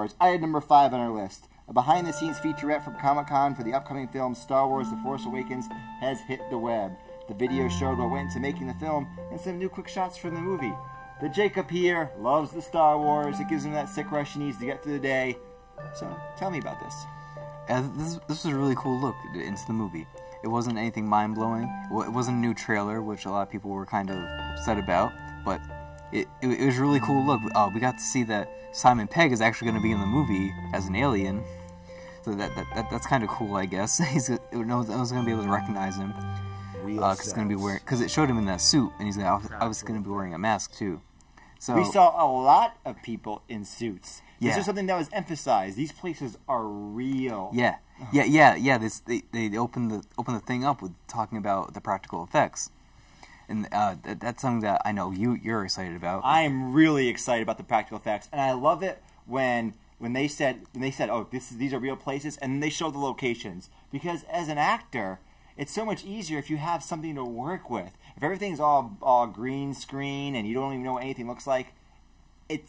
Wars, I had number 5 on our list. A behind-the-scenes featurette from Comic-Con for the upcoming film Star Wars The Force Awakens has hit the web. The video showed what went into making the film and some new quick shots from the movie. The Jacob here loves the Star Wars. It gives him that sick rush he needs to get through the day. So, tell me about this. This was a really cool look into the movie. It wasn't anything mind-blowing. It wasn't a new trailer, which a lot of people were kind of upset about, but it was a really cool look. We got to see that Simon Pegg is actually going to be in the movie as an alien, so that's kind of cool, I guess. No one's going to be able to recognize him because it showed him in that suit, and he's obviously going to be wearing a mask too. So we saw a lot of people in suits. This is something that was emphasized. These places are real. Yeah. They opened the thing up with talking about the practical effects, and that's something that I know you're excited about. I am really excited about the practical effects, and I love it when they said, oh, these are real places, and then they show the locations. Because as an actor, it's so much easier if you have something to work with. If everything's all green screen and you don't even know what anything looks like,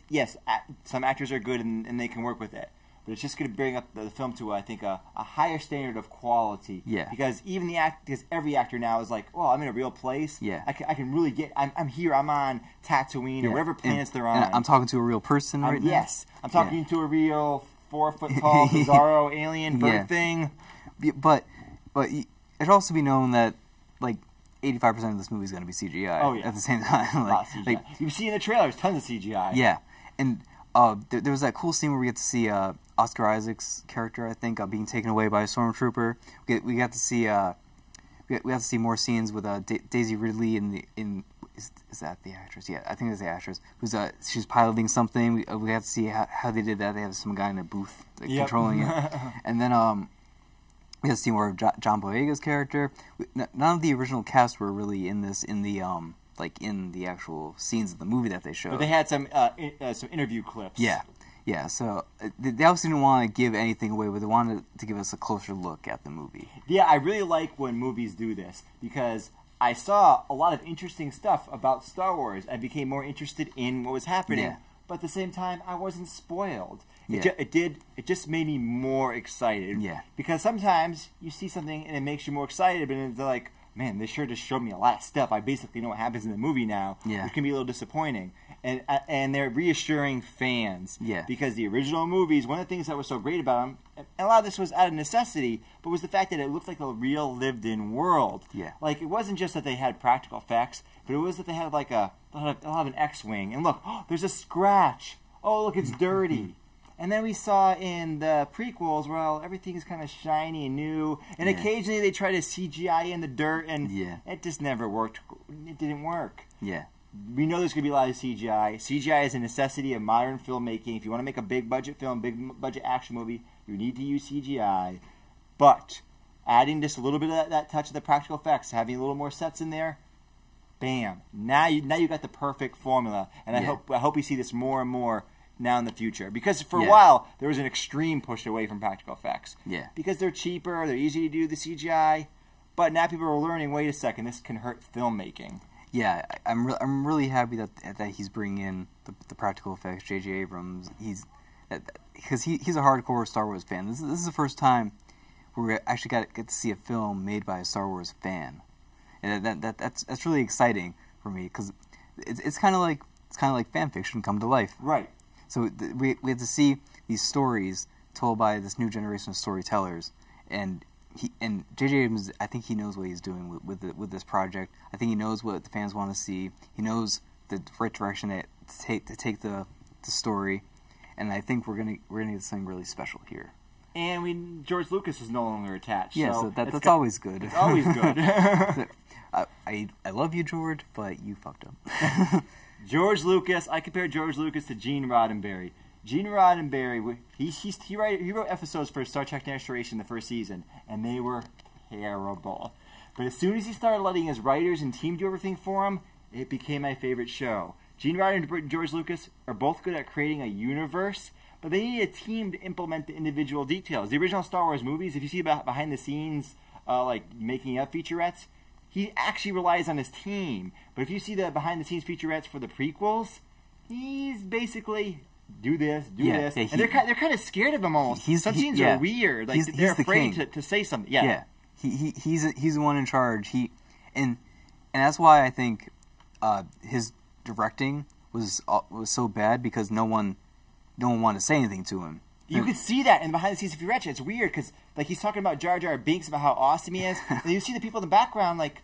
yes, some actors are good and they can work with it. But it's just going to bring up the film to, I think, a higher standard of quality. Yeah. Because because every actor now is like, oh, I'm in a real place. Yeah. I can really I'm here. I'm on Tatooine or whatever planets they're on. I'm talking to a real person right now. Yes. I'm talking to a real 4-foot-tall bizarro alien bird thing. But it should also be known that, like, 85% of this movie is going to be CGI. Oh, yeah. At the same time. Like, CGI. You see in the trailers tons of CGI. Yeah. And there was that cool scene where we get to see Oscar Isaac's character, I think, being taken away by a stormtrooper. We got to see we got to see more scenes with Daisy Ridley is that the actress? Yeah, I think it's the actress who's she's piloting something. We got to see how they did that. They have some guy in a booth controlling it, and then we got to see more of John Boyega's character. None of the original cast were really in the actual scenes of the movie that they showed. But they had some interview clips. Yeah. So they obviously didn't want to give anything away, but they wanted to give us a closer look at the movie. Yeah, I really like when movies do this because I saw a lot of interesting stuff about Star Wars. I became more interested in what was happening, but at the same time, I wasn't spoiled. It just made me more excited. Yeah. Because sometimes you see something and it makes you more excited, but it's like, man, they sure just showed me a lot of stuff. I basically know what happens in the movie now. Yeah. Which can be a little disappointing. And they're reassuring fans. Yeah. Because the original movies, one of the things that was so great about them, and a lot of this was out of necessity, but was the fact that it looked like a real lived-in world. Yeah. Like, it wasn't just that they had practical effects, but it was that they had like a lot of an X-Wing. And look, there's a scratch. Oh, look, it's dirty. And then we saw in the prequels, well, everything is kind of shiny and new. And occasionally they try to CGI in the dirt, and it just never worked. It didn't work. Yeah. We know there's going to be a lot of CGI. CGI is a necessity of modern filmmaking. If you want to make a big-budget film, big-budget action movie, you need to use CGI. But adding just a little bit of that touch of the practical effects, having a little more sets in there, bam. Now you got the perfect formula. And I hope we see this more and more now in the future, because for a while there was an extreme push away from practical effects. Yeah. Because they're cheaper, they're easy to do the CGI, but now people are learning. Wait a second, this can hurt filmmaking. Yeah, I'm really happy that he's bringing in the practical effects. J.J. Abrams, because he's a hardcore Star Wars fan. This is the first time where we actually get to see a film made by a Star Wars fan, and that's really exciting for me because it's kind of like fan fiction come to life. Right. So we have to see these stories told by this new generation of storytellers, and J.J. Abrams, I think he knows what he's doing with this project. I think he knows what the fans want to see. He knows the right direction to take the story, and I think we're gonna get something really special here. And George Lucas is no longer attached. Yeah, so that's always good. It's always good. I love you, George, but you fucked up. George Lucas, I compare George Lucas to Gene Roddenberry. Gene Roddenberry, he wrote episodes for Star Trek Next Generation the first season, and they were terrible. But as soon as he started letting his writers and team do everything for him, it became my favorite show. Gene Roddenberry and George Lucas are both good at creating a universe, but they need a team to implement the individual details. The original Star Wars movies, if you see behind the scenes, like making up featurettes, he actually relies on his team. But if you see the behind-the-scenes featurettes for the prequels, he's basically do this, do Yeah, this, yeah, and they're kind of scared of him almost. Some scenes are weird, like they're afraid to say something. Yeah, he's the one in charge. And that's why I think his directing was so bad, because no one wanted to say anything to him. You could see that in behind the scenes if you watch it. It's weird because like he's talking about Jar Jar Binks, about how awesome he is, and you see the people in the background like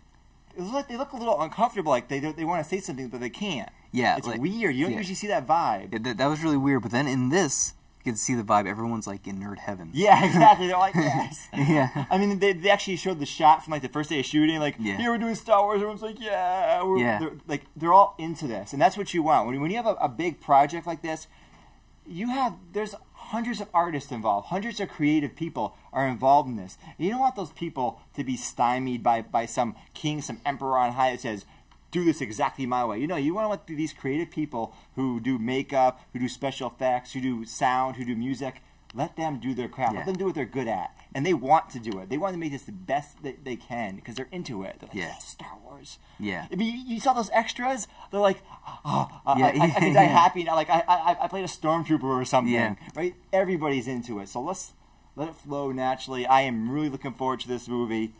they look a little uncomfortable, like they want to say something but they can't. Yeah, it's weird. You don't usually see that vibe. Yeah, that was really weird. But then in this, you can see the vibe. Everyone's like in nerd heaven. Yeah, exactly. They're like, yes. Yeah. I mean, they actually showed the shot from like the first day of shooting. Like, yeah, we're doing Star Wars. Everyone's like, yeah. They're all into this, and that's what you want when you have a big project like this. There's hundreds of artists involved, hundreds of creative people are involved in this. And you don't want those people to be stymied by some king, some emperor on high that says, do this exactly my way. You want these creative people who do makeup, who do special effects, who do sound, who do music. Let them do their craft. Let them do what they're good at. And they want to do it. They want to make this the best that they can because they're into it. They're like, yes, Star Wars. Yeah. I mean, you saw those extras? They're like, I can die happy now. Like, I played a stormtrooper or something. Yeah. Right? Everybody's into it. So let's let it flow naturally. I am really looking forward to this movie.